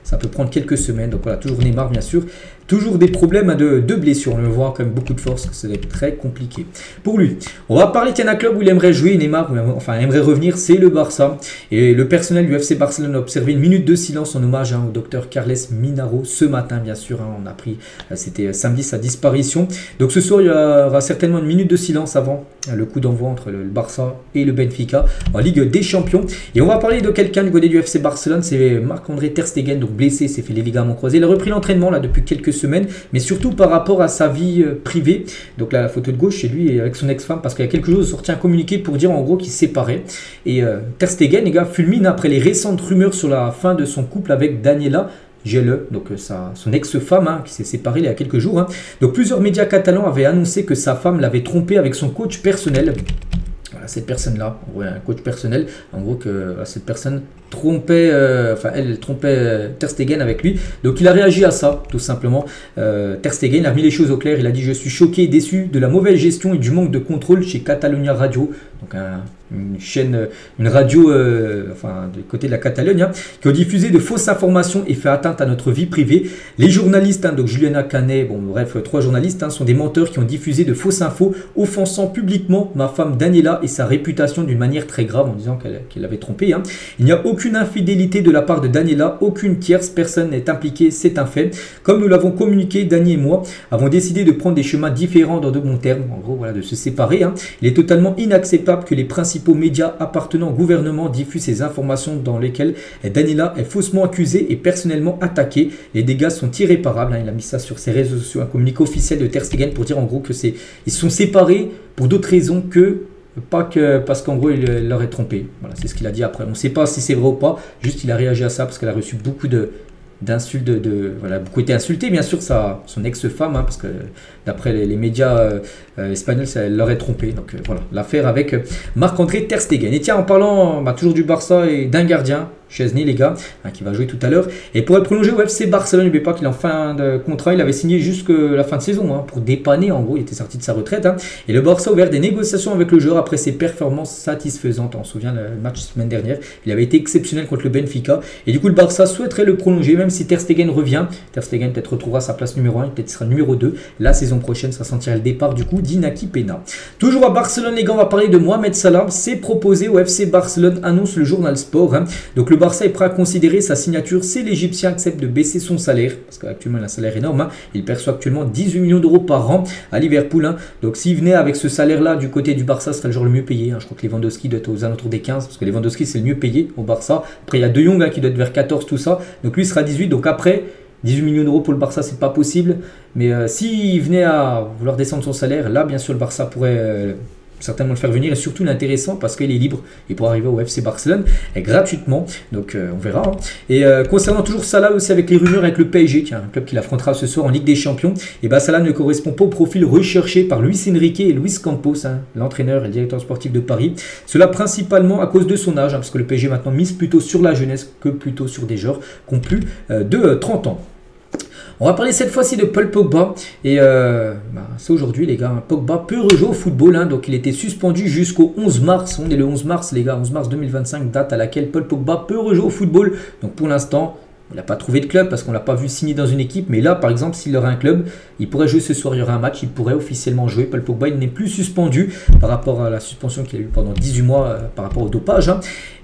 Ça peut prendre quelques semaines. Donc voilà, toujours Neymar, bien sûr. Toujours des problèmes de blessures. On le voit quand même beaucoup de force. Ça va être très compliqué pour lui. On va parler d'un club où il aimerait jouer. Neymar, aimerait revenir, c'est le Barça. Et le personnel du FC Barcelone a observé une minute de silence en hommage au docteur Carles Minaro ce matin, bien sûr. On a appris, c'était samedi, sa disparition. Donc ce soir, il y aura certainement une minute de silence avant le coup d'envoi entre le Barça et le Benfica en Ligue des Champions. Et on va parler de quelqu'un du côté du FC Barcelone, c'est Marc-André Ter Stegen, donc blessé, s'est fait les ligaments croisés. Il a repris l'entraînement là depuis quelques semaines, mais surtout par rapport à sa vie privée. Donc là, la photo de gauche, c'est lui avec son ex-femme, parce qu'il y a quelques jours, il a sorti un communiqué pour dire en gros qu'ils se séparaient. Et Ter Stegen, les gars, fulmine après les récentes rumeurs sur la fin de son couple avec Daniela GLE, donc son ex-femme qui s'est séparée il y a quelques jours. Donc plusieurs médias catalans avaient annoncé que sa femme l'avait trompé avec son coach personnel. Voilà, cette personne-là, un coach personnel, en gros que cette personne trompait, elle trompait Ter Stegen avec lui. Donc il a réagi à ça, tout simplement. Ter Stegen a remis les choses au clair. Il a dit: je suis choqué et déçu de la mauvaise gestion et du manque de contrôle chez Catalunya Radio. Donc une chaîne, une radio, du côté de la Catalogne, qui ont diffusé de fausses informations et fait atteinte à notre vie privée. Les journalistes, donc Juliana Canet, bref, 3 journalistes, sont des menteurs qui ont diffusé de fausses infos, offensant publiquement ma femme Daniela et sa réputation d'une manière très grave, en disant qu'elle avait trompé. Il n'y a aucune infidélité de la part de Daniela, aucune tierce personne n'est impliquée, c'est un fait. Comme nous l'avons communiqué, Dani et moi avons décidé de prendre des chemins différents dans de bons termes, en gros, voilà, de se séparer. Il est totalement inacceptable que les principaux médias appartenant au gouvernement diffusent ces informations dans lesquelles Daniela est faussement accusée et personnellement attaquée. Les dégâts sont irréparables. Il a mis ça sur ses réseaux sociaux, un communiqué officiel de Ter Stegen pour dire en gros que ils sont séparés pour d'autres raisons que pas que parce qu'en gros il l'aurait trompé. Voilà, c'est ce qu'il a dit après. On ne sait pas si c'est vrai ou pas. Juste il a réagi à ça parce qu'elle a reçu beaucoup d'insultes, voilà, beaucoup été insulté, bien sûr, son ex-femme, parce que d'après les médias espagnols, elle l'aurait trompé. Donc voilà, l'affaire avec Marc-André Ter Stegen. Et tiens, en parlant toujours du Barça et d'un gardien, Chesney, les gars, qui va jouer tout à l'heure. Et pour être prolongé au FC Barcelone, n'oubliez pas qu'il est en fin de contrat, il avait signé jusqu'à la fin de saison, pour dépanner, en gros, il était sorti de sa retraite. Et le Barça a ouvert des négociations avec le joueur après ses performances satisfaisantes. On se souvient, le match semaine dernière, il avait été exceptionnel contre le Benfica. Et du coup, le Barça souhaiterait le prolonger, même si Ter Stegen revient. Ter Stegen peut-être retrouvera sa place numéro 1, peut-être sera numéro 2. La saison prochaine, ça sentira le départ du coup d'Inaki Peña. Toujours à Barcelone, les gars, on va parler de Mohamed Salah. C'est proposé au FC Barcelone, annonce le journal Sport. Donc le Barça est prêt à considérer sa signature si l'Égyptien accepte de baisser son salaire, parce qu'actuellement il a un salaire énorme. Il perçoit actuellement 18 millions d'euros par an à Liverpool. Donc s'il venait avec ce salaire-là du côté du Barça, ce serait le joueur le mieux payé. Je crois que Lewandowski doit être aux alentours des 15, parce que Lewandowski c'est le mieux payé au Barça. Après il y a De Jong qui doit être vers 14, tout ça. Donc lui il sera 18. Donc après 18 millions d'euros pour le Barça, c'est pas possible. Mais s'il venait à vouloir descendre son salaire, là bien sûr le Barça pourrait certainement le faire venir, et surtout l'intéressant parce qu'il est libre et pour arriver au FC Barcelone gratuitement, donc on verra. Et concernant toujours Salah aussi, avec les rumeurs avec le PSG, qui est un club qu'il affrontera ce soir en Ligue des Champions, et Salah ne correspond pas au profil recherché par Luis Enrique et Luis Campos, l'entraîneur et le directeur sportif de Paris. Cela principalement à cause de son âge, parce que le PSG maintenant mise plutôt sur la jeunesse que plutôt sur des joueurs qui ont plus de 30 ans. On va parler cette fois-ci de Paul Pogba. Et c'est aujourd'hui, les gars. Pogba peut rejouer au football. Donc il était suspendu jusqu'au 11 mars. On est le 11 mars, les gars. 11 mars 2025, date à laquelle Paul Pogba peut rejouer au football. Donc pour l'instant, il n'a pas trouvé de club parce qu'on ne l'a pas vu signer dans une équipe. Mais là, par exemple, s'il aurait un club, il pourrait jouer ce soir. Il y aurait un match. Il pourrait officiellement jouer. Paul Pogba, il n'est plus suspendu par rapport à la suspension qu'il a eue pendant 18 mois par rapport au dopage.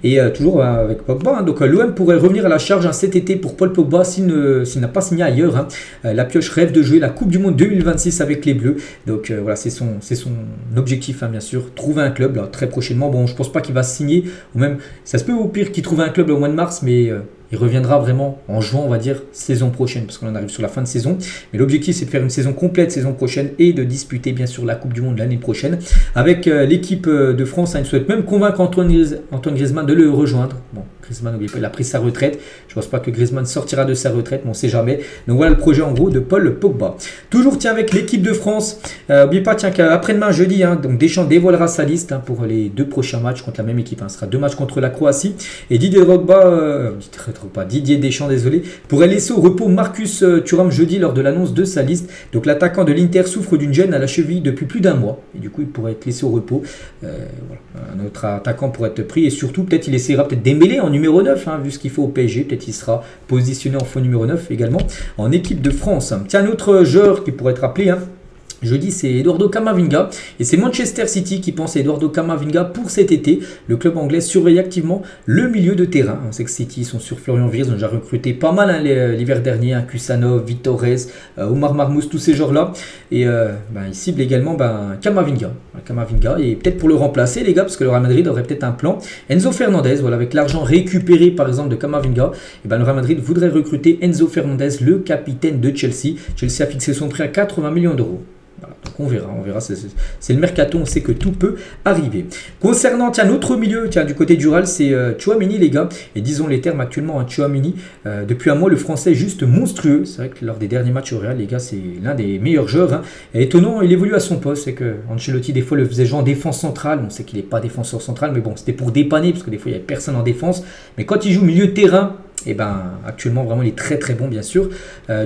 Et toujours avec Pogba. Donc l'OM pourrait revenir à la charge cet été pour Paul Pogba s'il n'a pas signé ailleurs. La Pioche rêve de jouer la Coupe du Monde 2026 avec les Bleus. Donc voilà, c'est son objectif, bien sûr. Trouver un club là, très prochainement. Bon, je ne pense pas qu'il va signer. Ou même, ça se peut au pire qu'il trouve un club au mois de mars. Mais il reviendra vraiment en juin, on va dire, saison prochaine, parce qu'on en arrive sur la fin de saison. Mais l'objectif, c'est de faire une saison complète saison prochaine et de disputer, bien sûr, la Coupe du Monde l'année prochaine. Avec l'équipe de France, il souhaite même convaincre Antoine Griezmann de le rejoindre. Bon, Griezmann, n'oubliez pas, il a pris sa retraite. Je ne pense pas que Griezmann sortira de sa retraite, mais on ne sait jamais. Donc voilà le projet, en gros, de Paul Pogba. Toujours, tiens, avec l'équipe de France. N'oubliez pas, tiens, qu'après-demain, jeudi, donc Deschamps dévoilera sa liste pour les 2 prochains matchs contre la même équipe. Ce sera 2 matchs contre la Croatie. Et Didier Deschamps, désolé, pourrait laisser au repos Marcus Thuram jeudi lors de l'annonce de sa liste. Donc l'attaquant de l'Inter souffre d'une gêne à la cheville depuis plus d'1 mois. Et du coup, il pourrait être laissé au repos. Voilà. Un autre attaquant pourrait être pris. Et surtout, peut-être il essaiera peut-être Dembélé en numéro 9, vu ce qu'il faut au PSG. Peut-être il sera positionné en faux numéro 9 également en équipe de France. Tiens, un autre joueur qui pourrait être appelé, jeudi, c'est Eduardo Camavinga et c'est Manchester City qui pense à Eduardo Camavinga pour cet été. Le club anglais surveille activement le milieu de terrain. On sait que City sont sur Florian Wirtz, ils ont déjà recruté pas mal l'hiver dernier, Kusanov, Vitores, Omar Marmoush, tous ces joueurs-là. Et ils ciblent également Camavinga. Et peut-être pour le remplacer, les gars, parce que le Real Madrid aurait peut-être un plan. Enzo Fernandez, voilà, avec l'argent récupéré par exemple de Camavinga, et le Real Madrid voudrait recruter Enzo Fernandez, le capitaine de Chelsea. Chelsea a fixé son prix à 80 millions d'euros. Voilà, donc on verra, c'est le mercato, on sait que tout peut arriver. Concernant, tiens, notre milieu, tiens, du côté du Real, c'est Tchouaméni, les gars, et disons les termes actuellement, hein, Tchouaméni, depuis un mois, le français est juste monstrueux, c'est vrai que lors des derniers matchs au Real, les gars, c'est l'un des meilleurs joueurs, hein. Et étonnant, il évolue à son poste, c'est que Ancelotti, des fois, le faisait jouer en défense centrale, on sait qu'il n'est pas défenseur central, mais bon, c'était pour dépanner, parce que des fois, il n'y avait personne en défense, mais quand il joue milieu de terrain, et ben actuellement vraiment il est très très bon bien sûr.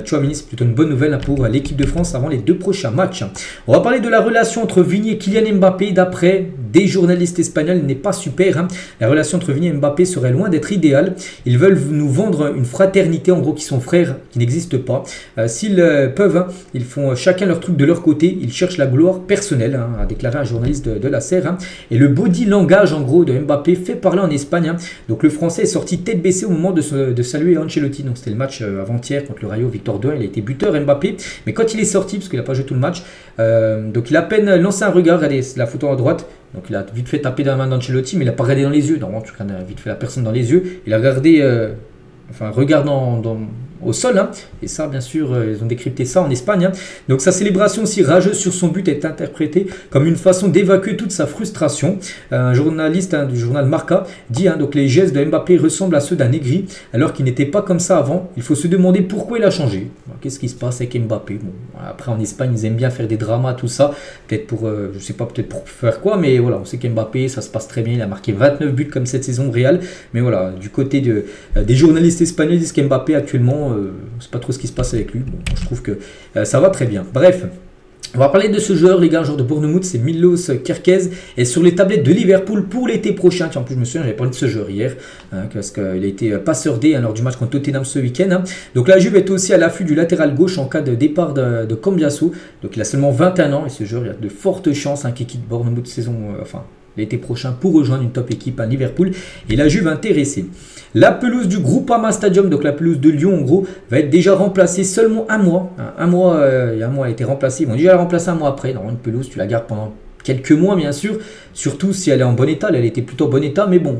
Tchouaméni, c'est plutôt une bonne nouvelle, hein, pour l'équipe de France avant les 2 prochains matchs. On va parler de la relation entre Vini et Kylian Mbappé. D'après des journalistes espagnols, n'est pas super, hein. La relation entre Vini et Mbappé serait loin d'être idéale. Ils veulent nous vendre une fraternité, en gros qui sont frères, qui n'existe pas. S'ils peuvent, hein, ils font chacun leur truc de leur côté. Ils cherchent la gloire personnelle, hein, a déclaré un journaliste de la SER, hein. Et le body langage en gros de Mbappé fait parler en Espagne, hein. Donc le français est sorti tête baissée au moment de saluer Ancelotti. Donc c'était le match avant-hier contre le Rayo, victoire 2-1. Il a été buteur Mbappé, mais quand il est sorti, parce qu'il n'a pas joué tout le match, donc il a à peine lancé un regard. Regardez la photo à droite. Donc il a vite fait taper dans la main d'Ancelotti, mais il n'a pas regardé dans les yeux. Normalement, tu regardes vite fait la personne dans les yeux. Il a regardé, enfin, regardant au sol, hein. Et ça, bien sûr, ils ont décrypté ça en Espagne, hein. Donc sa célébration aussi rageuse sur son but est interprétée comme une façon d'évacuer toute sa frustration. Un journaliste, hein, du journal Marca dit, hein, donc les gestes de Mbappé ressemblent à ceux d'un aigri, alors qu'il n'était pas comme ça avant. Il faut se demander pourquoi il a changé. Qu'est-ce qui se passe avec Mbappé? Bon, après en Espagne, ils aiment bien faire des dramas, tout ça. Peut-être pour, je sais pas, peut-être pour faire quoi, mais voilà, on sait qu'Mbappé, ça se passe très bien. Il a marqué 29 buts comme cette saison Real. Mais voilà, du côté des journalistes espagnols, ils disent qu'Mbappé actuellement, on ne sait pas trop ce qui se passe avec lui. Bon, je trouve que ça va très bien. Bref. On va parler de ce joueur, les gars, un joueur de Bournemouth, c'est Milos Kerkez, et sur les tablettes de Liverpool pour l'été prochain. Tiens, en plus, je me souviens, j'avais parlé de ce joueur hier, hein, parce qu'il a été passeur D, hein, lors du match contre Tottenham ce week-end, hein. Donc la Juve est aussi à l'affût du latéral gauche en cas de départ de Cambiasso. Donc il a seulement 21 ans, et ce joueur, il a de fortes chances, hein, qu'il quitte Bournemouth l'été prochain pour rejoindre une top équipe à Liverpool, et la Juve intéressée. La pelouse du Groupama Stadium, donc la pelouse de Lyon en gros, va être déjà remplacée seulement un mois. Il y a un mois elle a été remplacée, ils vont déjà la remplacer un mois après. Dans une pelouse, tu la gardes pendant quelques mois bien sûr, surtout si elle est en bon état. Elle était plutôt en bon état, mais bon,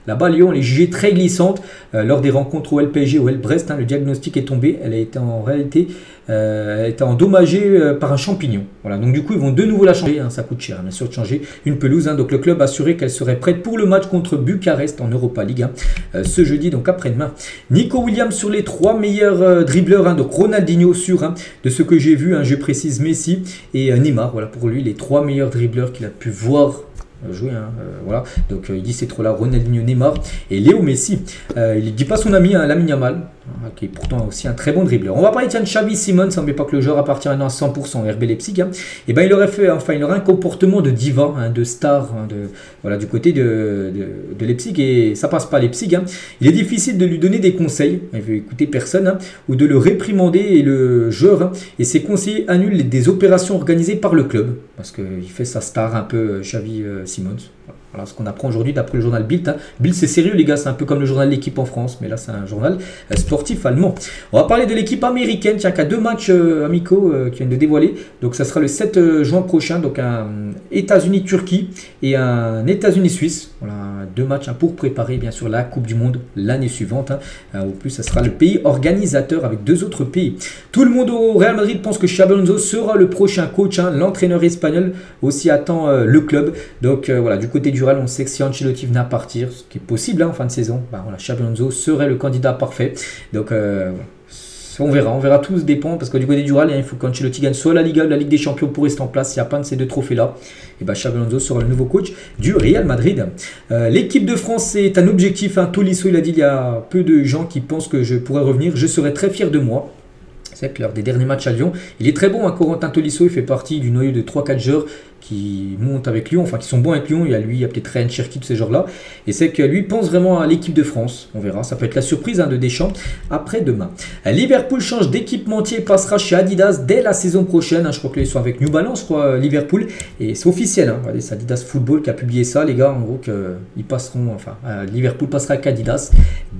là-bas Lyon, elle est jugée très glissante. Lors des rencontres au LPG ou Brest, hein, le diagnostic est tombé, elle a été en réalité endommagée par un champignon. Voilà, donc du coup ils vont de nouveau la changer, hein, ça coûte cher, hein, bien sûr de changer une pelouse, hein. Donc le club a assuré qu'elle serait prête pour le match contre Bucarest en Europa League, hein, ce jeudi, donc après-demain. Nico Williams sur les 3 meilleurs dribbleurs, hein, donc Ronaldinho sûr, hein, de ce que j'ai vu, hein, je précise Messi et Neymar, voilà pour lui les 3 meilleurs dribbleurs qu'il a pu voir jouer, hein, voilà. Donc il dit ces trois là, Ronaldinho, Neymar et Léo Messi. Il ne dit pas son ami, hein, Lamine Yamal, hein, qui est pourtant aussi un très bon dribbleur. On va parler de Xavi Simons, ça ne met pas que le joueur appartient maintenant à 100% au RB Leipzig, hein. Et ben il aurait un comportement de diva, hein, de star, hein, voilà, du côté de Leipzig, et ça passe pas à Leipzig, hein. Il est difficile de lui donner des conseils, il veut écouter personne, hein, ou de le réprimander, et le joueur, hein, et ses conseillers annulent des opérations organisées par le club, parce qu'il fait sa star un peu, Xavi Simons. Voilà ce qu'on apprend aujourd'hui d'après le journal Bild, hein. Bild, c'est sérieux les gars, c'est un peu comme le journal L'équipe en France, mais là c'est un journal sportif allemand. On va parler de l'équipe américaine, tiens, qui a 2 matchs amicaux qui viennent de dévoiler. Donc ça sera le 7 juin prochain, donc un États-Unis-Turquie et un États-Unis-Suisse. Voilà, 2 matchs, hein, pour préparer bien sûr la Coupe du Monde l'année suivante, hein. Au plus ça sera le pays organisateur avec 2 autres pays. Tout le monde au Real Madrid pense que Xabi Alonso sera le prochain coach, hein. L'entraîneur espagnol aussi attend le club. Donc voilà, du côté du Real, on sait que si Ancelotti venait à partir, ce qui est possible, hein, en fin de saison, bah, voilà, Xabi Alonso serait le candidat parfait. Donc on verra, tout se dépend, parce que du côté du Real, il faut qu'Ancelotti gagne soit la Liga ou la Ligue des Champions pour rester en place. S'il n'y a pas de ces 2 trophées-là, et bah, Xabi Alonso sera le nouveau coach du Real Madrid. L'équipe de France, c'est un objectif, hein. Tolisso, il a dit, il y a peu de gens qui pensent que je pourrais revenir. Je serais très fier de moi. C'est que lors des derniers matchs à Lyon, il est très bon, hein, Corentin Tolisso, il fait partie du noyau de 3-4 joueurs qui montent avec Lyon, enfin qui sont bons avec Lyon. Il y a lui, il y a peut-être Ryan Cherki, tous ces joueurs-là. Et c'est que lui pense vraiment à l'équipe de France. On verra, ça peut être la surprise, hein, de Deschamps après-demain. Liverpool change d'équipementier et passera chez Adidas dès la saison prochaine, hein. Je crois qu'ils sont avec New Balance, je crois, Liverpool. Et c'est officiel, hein. Regardez, c'est Adidas Football qui a publié ça, les gars. En gros, qu'ils passeront, enfin, Liverpool passera avec Adidas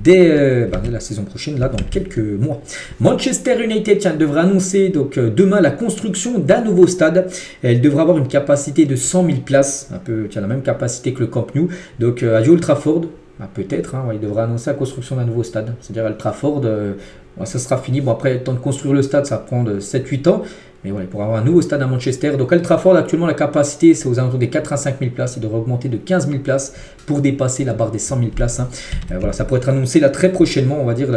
dès la saison prochaine, là, dans quelques mois. Manchester United, tiens, devrait annoncer donc demain la construction d'un nouveau stade. Elle devra avoir une capacité de 100 000 places, un peu, tiens, la même capacité que le Camp Nou. Donc à Old Trafford, bah, peut-être, hein, ouais, il devra annoncer la construction d'un nouveau stade. C'est-à-dire Old Trafford, ça sera fini. Bon, après, le temps de construire le stade, ça va prendre 7-8 ans. Mais voilà, pour avoir un nouveau stade à Manchester. Donc Old Trafford, actuellement, la capacité, c'est aux alentours des 4 à 5 000 places. Il devrait augmenter de 15 000 places pour dépasser la barre des 100 000 places. Voilà, ça pourrait être annoncé là très prochainement, on va dire,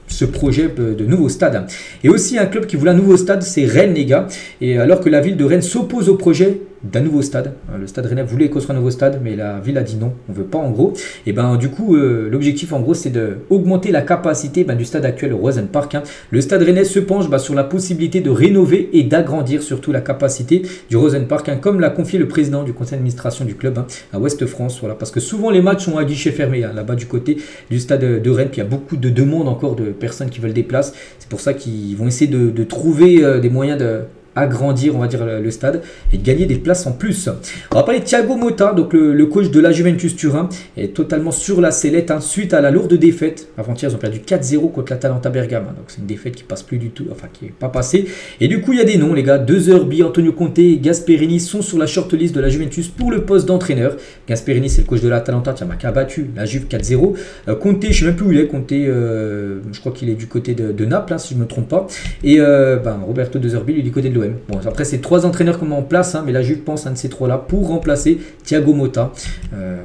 ce projet de nouveau stade. Et aussi, un club qui voulait un nouveau stade, c'est Rennes, les gars. Et alors que la ville de Rennes s'oppose au projet d'un nouveau stade. Le stade rennais voulait construire un nouveau stade, mais la ville a dit non, on ne veut pas en gros. Et ben du coup, l'objectif en gros, c'est d'augmenter la capacité du stade actuel au Rosen Park. Le stade rennais se penche sur la possibilité de rénover et d'agrandir surtout la capacité du Rosen Park, comme l'a confié le président du conseil d'administration du club à Ouest France. Voilà, parce que souvent les matchs sont à guichet fermé là-bas du côté du stade de Rennes, puis il y a beaucoup de demandes encore de personnes qui veulent des places. C'est pour ça qu'ils vont essayer de trouver des moyens de agrandir, on va dire, le stade et de gagner des places en plus. On va parler de Thiago Motta, donc le coach de la Juventus Turin, est totalement sur la sellette suite à la lourde défaite. Avant-hier, ils ont perdu 4-0 contre l'Atalanta Bergame. Donc c'est une défaite qui passe plus du tout, enfin qui n'est pas passée. Et du coup, il y a des noms, les gars. De Zerbi, Antonio Conte et Gasperini sont sur la shortlist de la Juventus pour le poste d'entraîneur. Gasperini, c'est le coach de l'Atalanta qui a battu la Juve 4-0. Conte, je ne sais même plus où il est. Conte, je crois qu'il est du côté de Naples, si je ne me trompe pas. Et Roberto De Zerbi, lui, du côté de l'OM. Bon, après, c'est 3 entraîneurs qu'on met en place, mais la Juve pense à un de ces 3-là pour remplacer Thiago Motta.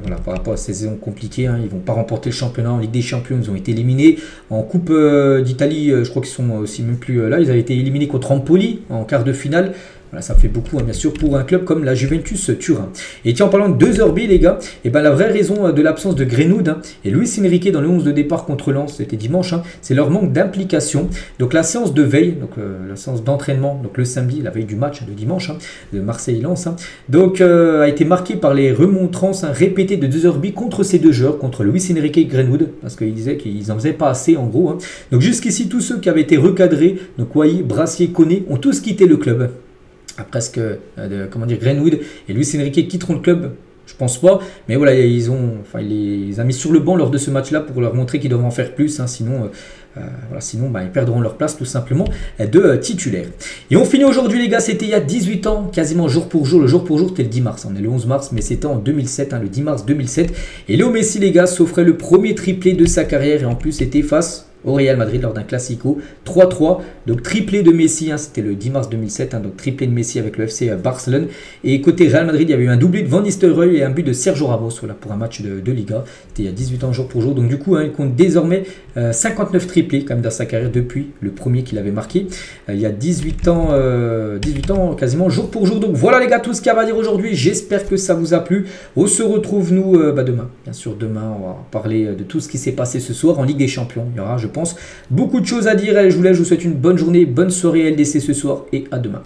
Voilà, par rapport à ces saisons compliquées, ils ne vont pas remporter le championnat en Ligue des Champions, ils ont été éliminés. En Coupe d'Italie, je crois qu'ils sont aussi même plus là, ils avaient été éliminés contre Empoli en quart de finale. Voilà, ça fait beaucoup, bien sûr, pour un club comme la Juventus Turin. Et tiens, en parlant de De Zerbi, les gars, la vraie raison de l'absence de Greenwood et Luis Enrique dans le 11 de départ contre Lens, c'était dimanche, c'est leur manque d'implication. Donc la séance de veille, donc la séance d'entraînement, donc le samedi, la veille du match de dimanche, de Marseille-Lens, donc a été marquée par les remontrances répétées de De Zerbi contre ces deux joueurs, contre Luis Enrique et Greenwood, parce qu'ils disaient qu'ils n'en faisaient pas assez en gros. Donc jusqu'ici, tous ceux qui avaient été recadrés, donc Wai, Brassier, Koné, ont tous quitté le club. Presque, Greenwood et Luis Enrique quitteront le club, je pense pas, mais voilà, il les a mis sur le banc lors de ce match-là pour leur montrer qu'ils doivent en faire plus, sinon ils perdront leur place tout simplement de titulaire. Et on finit aujourd'hui, les gars, c'était il y a 18 ans, quasiment jour pour jour. Le jour pour jour, c'était le 10 mars, on est le 11 mars, mais c'était en 2007, le 10 mars 2007. Et Léo Messi, les gars, s'offrait le premier triplé de sa carrière et en plus c'était face au Real Madrid lors d'un Classico 3-3, donc triplé de Messi, c'était le 10 mars 2007, donc triplé de Messi avec le FC Barcelone. Et côté Real Madrid, il y avait eu un doublé de Van Nistelrooy et un but de Sergio Ramos, voilà, pour un match de Liga. C'était il y a 18 ans jour pour jour, donc du coup il compte désormais 59 triplés quand même dans sa carrière depuis le premier qu'il avait marqué il y a 18 ans quasiment jour pour jour. Donc voilà les gars, tout ce qu'il y a à dire aujourd'hui, j'espère que ça vous a plu. On se retrouve nous demain, bien sûr demain on va parler de tout ce qui s'est passé ce soir en Ligue des Champions. Il y aura, je pense, beaucoup de choses à dire. Je vous souhaite une bonne journée, bonne soirée LDC ce soir et à demain.